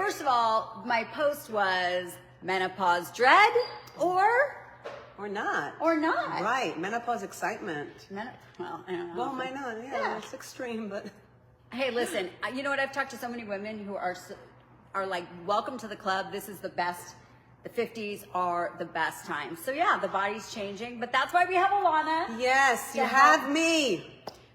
first of all, my post was menopause dread or not. Or not. Right. Menopause excitement. Well, I don't know. Well, might not. Yeah, it's extreme, but. Hey, listen, you know what? I've talked to so many women who are like, welcome to the club. This is the best. The 50s are the best time. So yeah, the body's changing, but that's why we have Alana. Yes, you have me.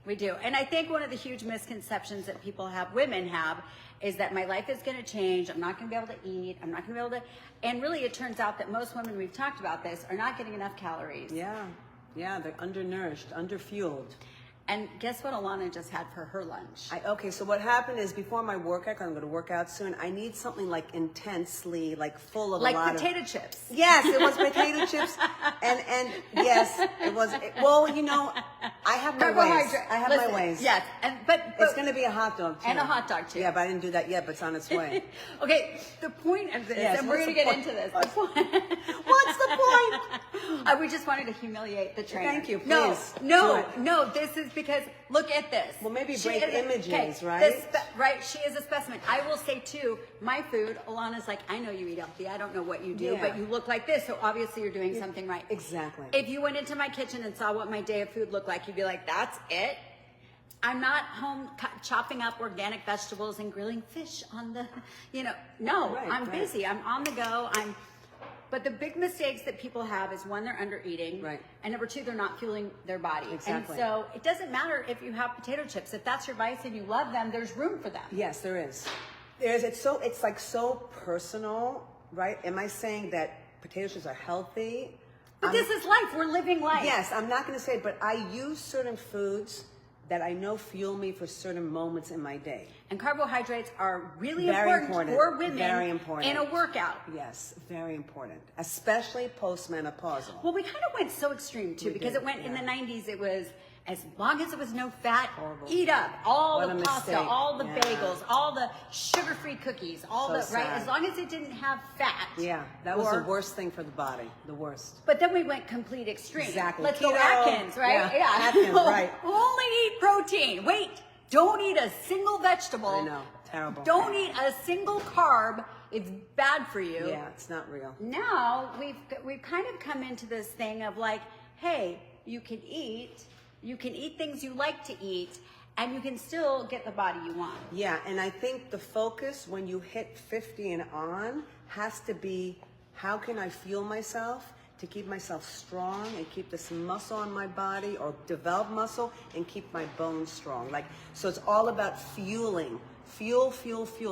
We do. And I think one of the huge misconceptions that people have, women have, is that my life is going to change. I'm not going to be able to eat. I'm not going to be able to. And really, it turns out that most women, we've talked about this, are not getting enough calories. Yeah. Yeah, they're undernourished, underfueled. And guess what Alana just had for her lunch? Okay, so what happened is before my workout, 'cause I'm going to work out soon, I need something like intensely, like full of like a lot potato chips. Yes, it was potato chips, and yes, it was. Well, you know, I have my ways. I have my ways. Yes, but it's going to be a hot dog too. And a hot dog too. Yeah, but I didn't do that yet. But it's on its way. Okay, the point of this, and we're going to get into this. What's the point? We just wanted to humiliate the trainer. Thank you. Please. No. This is because look at this. Well, maybe break images, right? Right. She is a specimen. I will say too, my food. Alana's like, I know you eat healthy. I don't know what you do, but you look like this, so obviously you're doing something right. Exactly. If you went into my kitchen and saw what my day of food looked like, you'd be like, that's it. I'm not home chopping up organic vegetables and grilling fish on the, I'm busy. I'm on the go. But the big mistakes that people have is one, they're under eating. Right. And number two, they're not fueling their body. Exactly. And so it doesn't matter if you have potato chips. If that's your vice and you love them, there's room for them. Yes, there is. It's like so personal, right? Am I saying that potato chips are healthy? But this is life. We're living life. Yes, I'm not going to say it, but I use certain foods that I know fuel me for certain moments in my day. And carbohydrates are really very important for women very important. in a workout. Yes, very important, especially postmenopausal. Well, we kind of went so extreme too, because it went in the 90s, it was as long as it was no fat, eat up all the pasta, all the bagels, all the sugar-free cookies, all the, right? As long as it didn't have fat. Yeah, that was the worst thing for the body, the worst. But then we went complete extreme. Exactly. Let's go Atkins, right? Yeah. Atkins, right. Only eat protein. Wait, don't eat a single vegetable. I know, terrible. Don't eat a single carb. It's bad for you. Yeah, it's not real. Now we've kind of come into this thing of like, hey, you can eat things you like to eat, and you can still get the body you want. Yeah, and I think the focus when you hit 50 and on has to be, how can I fuel myself to keep myself strong and keep this muscle on my body, or develop muscle and keep my bones strong. So it's all about fueling. Fuel.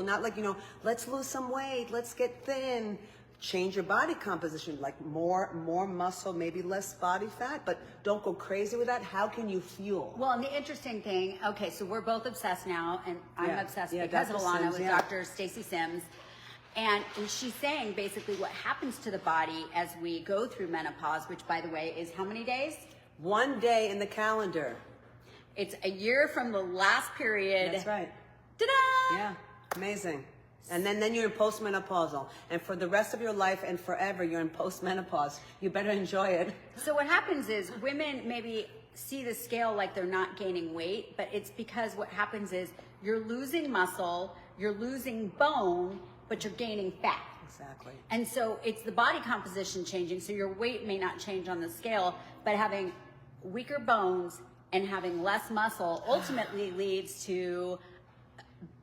Not like, let's lose some weight, let's get thin. Change your body composition, like more muscle, maybe less body fat, but don't go crazy with that. How can you fuel? Well, and the interesting thing, okay, so we're both obsessed now, and I'm obsessed because of Dr. Alana Sims, with Dr. Stacy Sims. And she's saying basically what happens to the body as we go through menopause, which by the way is how many days? 1 day in the calendar. It's a year from the last period. That's right. Ta-da! Yeah, amazing. And then you're in postmenopausal. And for the rest of your life and forever, you're in postmenopause. You better enjoy it. So what happens is women maybe see the scale like they're not gaining weight, but it's because what happens is you're losing muscle, you're losing bone, but you're gaining fat. Exactly. And so it's the body composition changing. So your weight may not change on the scale, but having weaker bones and having less muscle ultimately leads to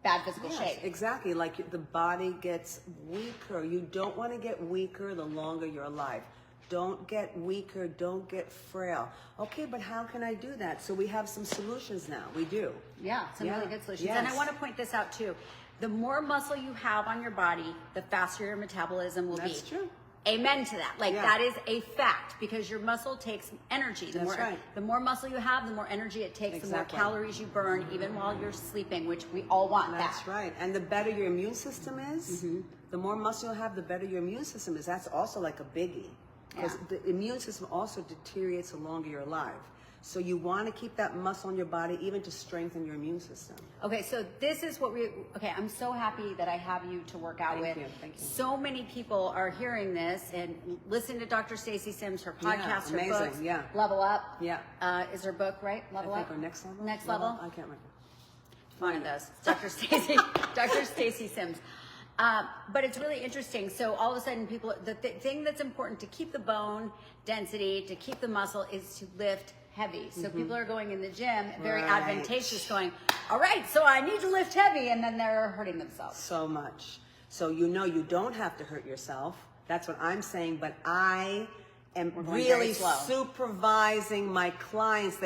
bad physical shape. Exactly. Like the body gets weaker. You don't want to get weaker the longer you're alive. Don't get weaker. Don't get frail. Okay, but how can I do that? So we have some solutions now. We do. Yeah, some really good solutions. Yes. And I want to point this out too. The more muscle you have on your body, the faster your metabolism will be. That's true. Amen to that. That is a fact, because your muscle takes energy. The more muscle you have, the more energy it takes, the more calories you burn, even while you're sleeping, which we all want. That's right. And the better your immune system is, the more muscle you have, the better your immune system is. That's also like a biggie, because the immune system also deteriorates the longer you're alive. So you want to keep that muscle in your body even to strengthen your immune system. Okay, so this is what I'm so happy that I have you to work out with. Thank you. So many people are hearing this and listen to Dr. Stacy Sims, her podcast, her books. Level Up. Yeah. Is her book, right? Level Up? Or Next Level? Next Level? I can't remember. One of those. Dr. Stacy Sims. But it's really interesting. So all of a sudden people, the thing that's important to keep the bone density, to keep the muscle is to lift heavy. So people are going in the gym, very Right. advantageous going, all right, so I need to lift heavy, and then they're hurting themselves. So much. So you know you don't have to hurt yourself. That's what I'm saying, but I am We're going really very slow. supervising my clients.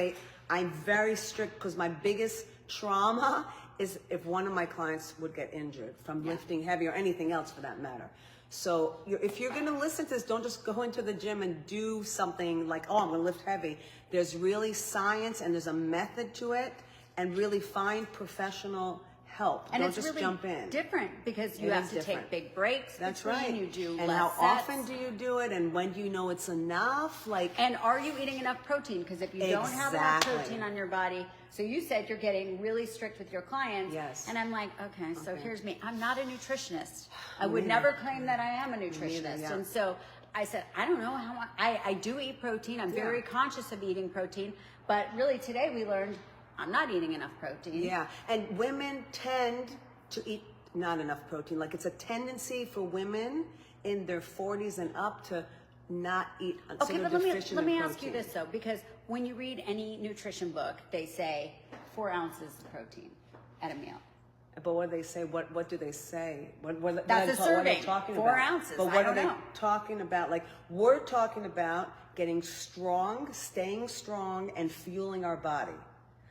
I'm very strict because my biggest trauma is if one of my clients would get injured from lifting heavy or anything else for that matter. So if you're going to listen to this, don't just go into the gym and do something like, oh, I'm going to lift heavy. There's really science and there's a method to it, and really find professional help. And don't it's just really jump in. different because you It have is to different. take big breaks. That's between, right. You do and less how sets. often do you do it, and when do you know it's enough? Like, And are you eating enough protein? Because if you don't have enough Exactly. protein on your body, so you said you're getting really strict with your clients. Yes. And I'm like, okay, so Okay. here's me. I'm not a nutritionist. I would neither. never claim that I am a nutritionist. yeah. And so I said, I don't know how I do eat protein. I'm very conscious of eating protein. But really today we learned I'm not eating enough protein. yeah. And women tend to eat not enough protein. Like, it's a tendency for women in their 40s and up to not eat. So Okay, they're but deficient let me in ask you protein. this though, because when you read any nutrition book, they say 4 ounces of protein at a meal. But what do they say? What do they say? What That's a what are they serving. talking 4 about? ounces. But I what don't are they know. talking about? Like, we're talking about getting strong, staying strong, and fueling our body.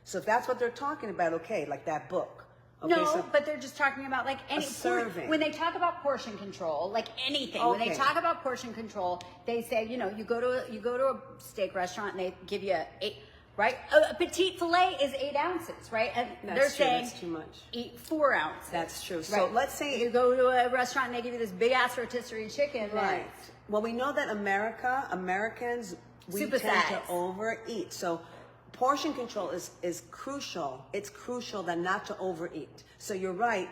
So if that's what they're talking about, okay, like that book. Okay, No, so but they're just talking about like any serving. when they talk about portion control, like anything. When they Okay. talk about portion control, they say, you know, you go to a steak restaurant and they give you 8, right? A petite fillet is 8 ounces, right? And That's they're true, saying that's too much. eat 4 ounces. That's true. So right? let's say you go to a restaurant and they give you this big ass rotisserie chicken. Right. Well, we know that Americans, we Super tend size. to overeat. So portion control is crucial. It's crucial that not to overeat. So you're right,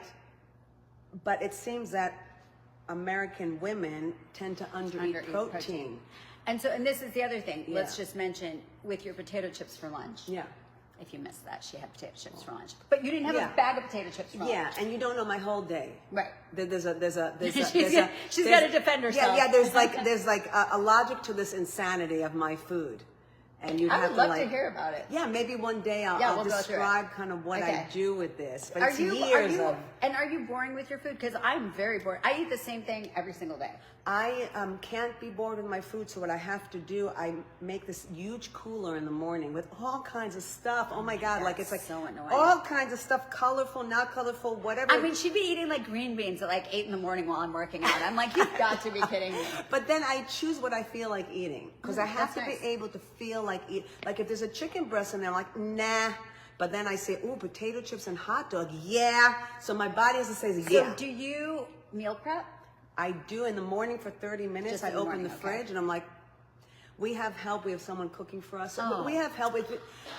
but it seems that American women tend to undereat protein. And so, and this is the other thing. Let's Yeah. just mention with your potato chips for lunch. Yeah. If you missed that, she had potato chips for lunch. But you didn't have Yeah. a bag of potato chips for lunch. Yeah, and you don't know my whole day. Right. There's a She's got to defend herself. Yeah, there's like a logic to this insanity of my food, and you I have would to love like. to hear about it. Yeah, maybe one day I'll we'll go through it. describe kind of what Okay. I do with this. But Are it's you years of. and are you boring with your food? Because I'm very bored. I eat the same thing every single day. I can't be bored with my food, so what I have to do, I make this huge cooler in the morning with all kinds of stuff. Oh my God, like it's like so annoying. all kinds of stuff, colorful, not colorful, whatever. I mean, she'd be eating like green beans at like 8 in the morning while I'm working out. I'm like, you've got to be kidding me. But then I choose what I feel like eating because I have that's to nice. be able to feel like eat. Like if there's a chicken breast in there, I'm like, nah. But then I say, ooh, potato chips and hot dog, yeah. So my body has to say, yeah. So do you meal prep? I do in the morning for 30 minutes. Just I in the open morning, the okay. fridge and I'm like, we have help. We have someone cooking for us. So Oh. we have help.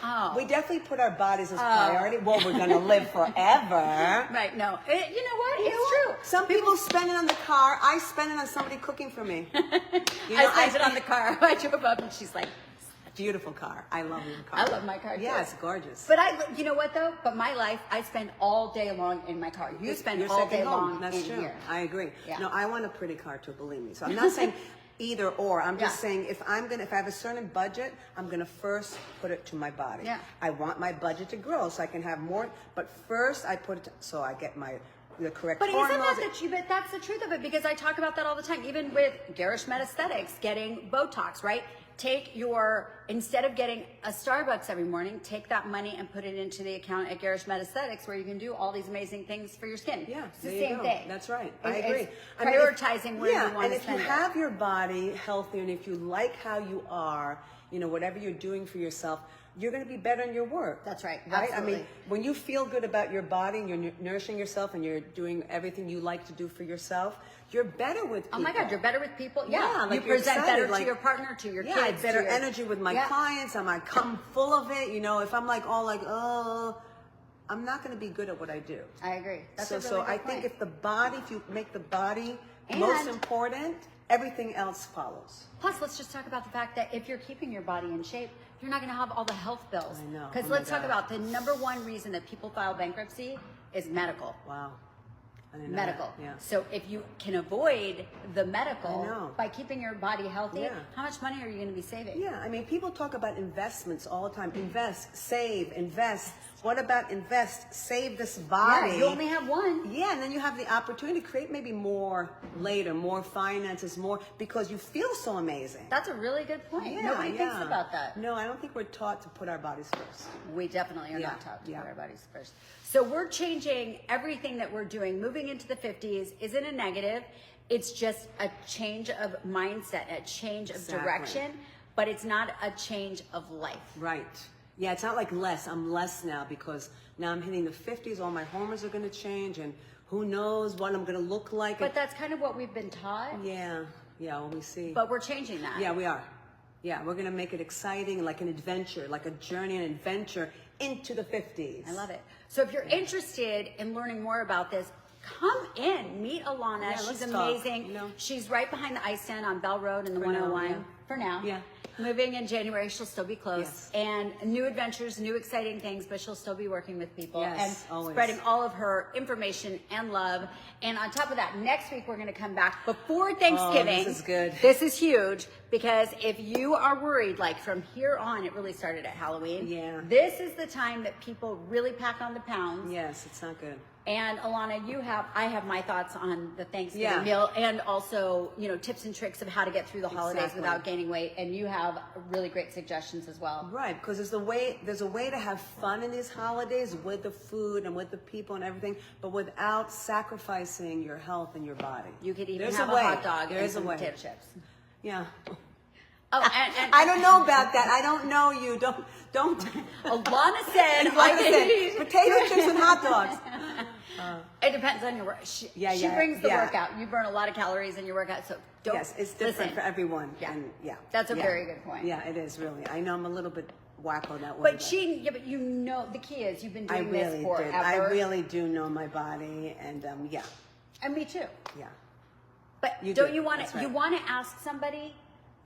Oh. We definitely put our bodies as priority. Well, we're going to live forever. Right, no. You know what? You know It's what? true. Some people spend it on the car. I spend it on somebody cooking for me. You know, I spent it on the car. I drove up and she's like, Beautiful car. I love your car. I love my car too. Yeah, it's gorgeous. But you know what though? But my life, I spend all day long in my car. You spend You're all second day home. long That's in true. here. I agree. Yeah. No, I want a pretty car too, believe me. So I'm not saying either or. I'm just Yeah. saying if I have a certain budget, I'm gonna first put it to my body. Yeah. I want my budget to grow so I can have more, but first I put it so I get the correct But isn't hormones. that the truth? But that's the truth of it because I talk about that all the time. Even with Garish Med Aesthetics, getting Botox, right? Instead of getting a Starbucks every morning, take that money and put it into the account at Garish Med Aesthetics where you can do all these amazing things for your skin. Yeah, It's the there you same go. thing. That's right. I It's agree. prioritizing where you want and to if you spend it. have your body healthy and if you like how you are, whatever you're doing for yourself, you're going to be better in your work. That's right. Right? I Absolutely. mean, when you feel good about your body and you're nourishing yourself and you're doing everything you like to do for yourself, you're better with people. Oh my God, you're better with people. Yeah, Yeah, like you you're present excited, better like- to your partner, to your Yeah, kids. I have better to your- energy with my Yeah. clients. I come full of it. If I'm like all like, oh, I'm not going to be good at what I do. I agree. That's So, a really so good I think point. if you make the body And- most important, everything else follows. Plus, let's just talk about the fact that if you're keeping your body in shape, you're not going to have all the health bills. I know. Because Oh my let's talk God. about the number one reason that people file bankruptcy is medical. Wow. I didn't know medical. that. Yeah. So if you can avoid the I medical know. by keeping your body healthy, Yeah. how much money are you going to be saving? Yeah, I mean, people talk about investments all the time. Invest, save, invest. What about invest, save this body? Yeah, you only have one. Yeah, and then you have the opportunity to create maybe more later, more finances, more, because you feel so amazing. That's a really good point. Yeah, Nobody thinks yeah. about that. No, I don't think we're taught to put our bodies first. We definitely are Yeah, not taught to yeah. put our bodies first. So we're changing everything that we're doing. Moving into the 50s isn't a negative. It's just a change of mindset, a change of Exactly. direction, but it's not a change of life. Right. Yeah, it's not like less. I'm less now because now I'm hitting the 50s. All my hormones are going to change, and who knows what I'm going to look like. But that's kind of what we've been taught. Yeah, well, we see. But we're changing that. Yeah, we are. Yeah, we're going to make it exciting, like an adventure, like a journey, an adventure into the 50s. I love it. So if you're interested in learning more about this, come in, meet Alana. Yeah, She's let's talk, amazing. you know. She's right behind the ice stand on Bell Road in the For now, 101 yeah. for now. Yeah. Moving in January, she'll still be closed. Yes. And new adventures, new exciting things, but she'll still be working with people Yes, and always. spreading all of her information and love. And on top of that, next week we're going to come back before Thanksgiving. this is good. This is huge because if you are worried, like from here on, it really started at Halloween. Yeah. This is the time that people really pack on the pounds. Yes, it's not good. And Alana, I have my thoughts on the Thanksgiving Yeah. meal and also, tips and tricks of how to get through the holidays Exactly. without gaining weight. And you have really great suggestions as well. Right, because there's a way to have fun in these holidays with the food and with the people and everything, but without sacrificing your health and your body. You could even There's have a a way. hot dog There and is a some way. potato chips. Yeah. Oh, and I don't know about that. I don't know you. Don't. Alana said, Like I said, potato chips and hot dogs. it depends on your work. She Yeah, brings the yeah. workout. You burn a lot of calories in your workout, so don't. Yes, it's different listen. for everyone. Yeah. And yeah. That's a Yeah. very good point. Yeah, it is really. I know I'm a little bit wacko that way. But the key is you've been I doing really this forever. did. I really do know my body, and yeah, And me too. yeah. But You don't do. you want That's to? right. You want to ask somebody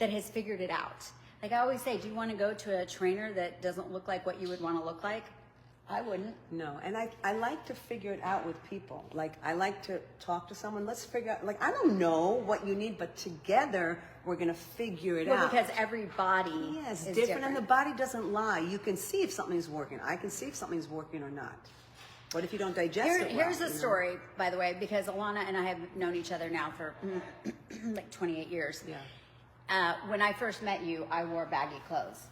that has figured it out. Like I always say, do you want to go to a trainer that doesn't look like what you would want to look like? I wouldn't. No, and I like to figure it out with people. Like I like to talk to someone. Let's figure out. Like I don't know what you need, but together we're gonna figure it Well, out. because every body Yes, is different, and the body doesn't lie. You can see if something's working. I can see if something's working or not. What if you don't digest it well, Here's a you know? story, by the way, because Alana and I have known each other now for like 28 years. Yeah. When I first met you, I wore baggy clothes.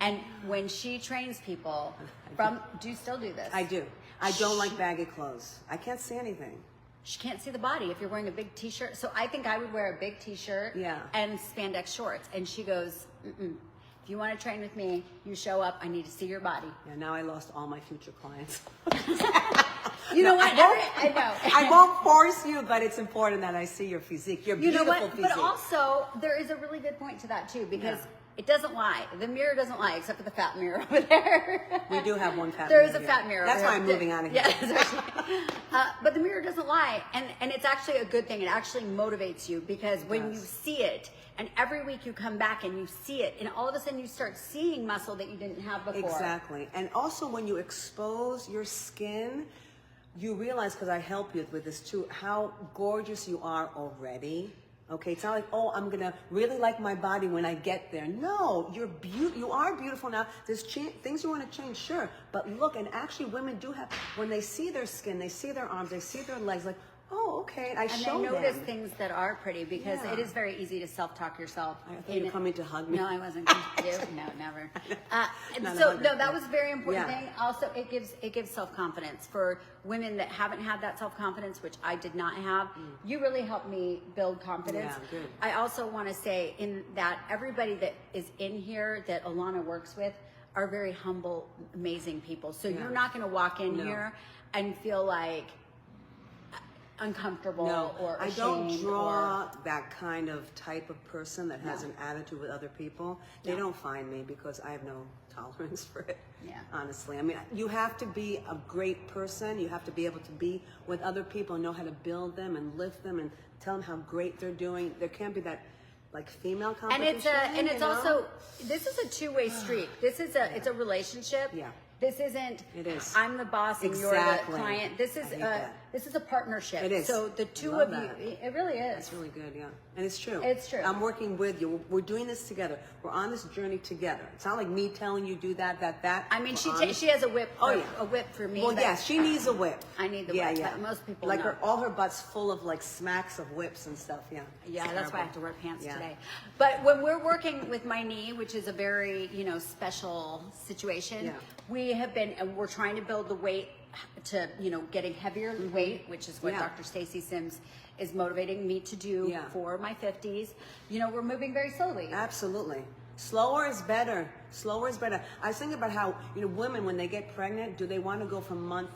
And when she trains people do you still do this? I do. I don't like baggy clothes. I can't see anything. She can't see the body if you're wearing a big t-shirt. So I think I would wear a big t-shirt Yeah. and spandex shorts. And she goes, if you want to train with me, you show up. I need to see your body. Yeah, now I lost all my future clients. You know what? I know. I won't force you, but it's important that I see your physique. Your You know beautiful what? physique. But also, there is a really good point to that too, because Yeah. it doesn't lie. The mirror doesn't lie, except for the fat mirror over there. We do have one fat There mirror is a here. fat mirror. That's over why I'm here. moving out of here. Yeah, that's right. But the mirror doesn't lie, and it's actually a good thing. It actually motivates you because when you does. see it, and every week you come back and you see it, and all of a sudden you start seeing muscle that you didn't have before. Exactly. And also when you expose your skin, you realize, because I help you with this too, how gorgeous you are already. Okay, it's not like, oh, I'm gonna really like my body when I get there. No, you are beautiful now. There's things you want to change, sure, but look, and actually, women do have, when they see their skin, they see their arms, they see their legs, like, oh, okay, and I And show they notice them. things that are pretty because Yeah. it is very easy to self-talk yourself. I thought you were coming to hug me. No, I wasn't going to do. No, never. Not a So hugger, no, that yeah. was a very important Yeah. thing. Also, it gives self-confidence for women that haven't had that self-confidence, which I did not have. You really helped me build confidence. Yeah, good. I also want to say in that everybody that is in here that Alana works with are very humble, amazing people. So Yeah. you're not going to walk in No. here and feel like uncomfortable No, or I ashamed don't draw or that kind of type of person that has an attitude with other people. They No. don't find me because I have no tolerance for it. Yeah. Honestly, I mean, you have to be a great person. You have to be able to be with other people and know how to build them and lift them and tell them how great they're doing. There can't be that like female and competition. it's you know? also this is a two-way street. This is it's a relationship. Yeah. This isn't It is. I'm the boss and you're the Exactly. client. This is I hate that. This is a partnership. It is. So the two Love of that. you, it really is. It's really good, yeah. And it's true. It's true. I'm working with you. We're doing this together. We're on this journey together. It's not like me telling you do that. I mean, We're she has a whip. Oh, yeah. A whip for me. Well, but yes, she needs a whip. I need the yeah, whip, yeah. but most people like know. all her butt's full of like smacks of whips and stuff. Yeah. Yeah, It's that's why I have terrible. to wear pants Yeah. today. But when we're working with my knee, which is a very, special situation, Yeah. we have been, and we're trying to build the weight to, getting heavier weight, which is what Mm-hmm. Yeah. Dr. Stacy Sims is motivating me to do Yeah. for my 50s. We're moving very slowly. Absolutely. Slower is better. Slower is better. I was thinking about how, women, when they get pregnant, do they want to go from month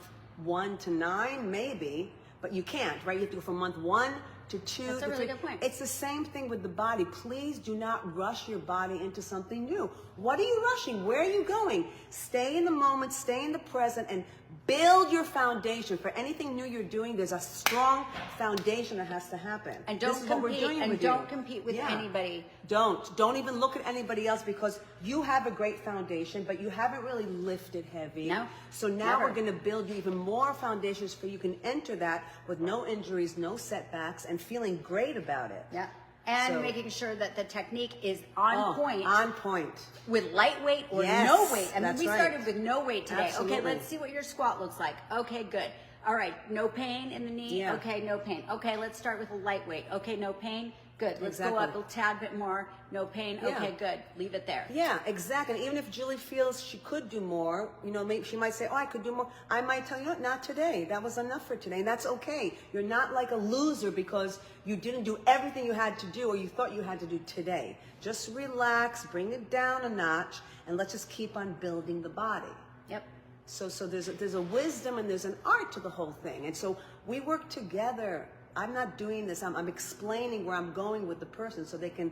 1 to 9? Maybe, but you can't, right? You have to go from month 1 to 2 That's a to really 3. good point. It's the same thing with the body. Please do not rush your body into something new. What are you rushing? Where are you going? Stay in the moment, stay in the present, and build your foundation. For anything new you're doing, there's a strong foundation that has to happen. And This don't is what we're compete, doing and with don't you. compete with Yeah. anybody. Don't even look at anybody else, because you have a great foundation, but you haven't really lifted heavy. No, So now never. we're going to build you even more foundations for you can enter that with no injuries, no setbacks, and feeling great about it. Yeah. And So- making sure that the technique is on Oh, point. On point. With lightweight or Yes, no weight. I mean, that's we right. started with no weight today. Absolutely. Okay, let's see what your squat looks like. Okay, good. All right, no pain in the knee. Yeah. Okay, no pain. Okay, let's start with a lightweight. Okay, no pain. Good. Let's go Exactly. up a tad bit more. No pain. Yeah. Okay, good. Leave it there. Yeah, exactly. And even if Julie feels she could do more, maybe she might say, "Oh, I could do more." I might tell you, "No, not today. That was enough for today." And that's okay. You're not like a loser because you didn't do everything you had to do or you thought you had to do today. Just relax, bring it down a notch, and let's just keep on building the body. Yep. So there's a wisdom and there's an art to the whole thing. And so we work together. I'm not doing this. I'm explaining where I'm going with the person so they can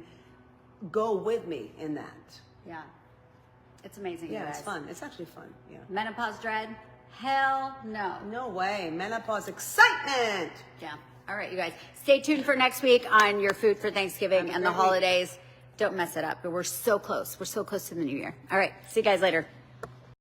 go with me in that. Yeah. It's amazing. you Yeah, it's guys. fun. It's actually fun. Yeah. Menopause dread? Hell no. No way. Menopause excitement. Yeah. All right, you guys. Stay tuned for next week on your food for Thanksgiving Have a and the great week. holidays. Don't mess it up. But we're so close. We're so close to the new year. All right. See you guys later.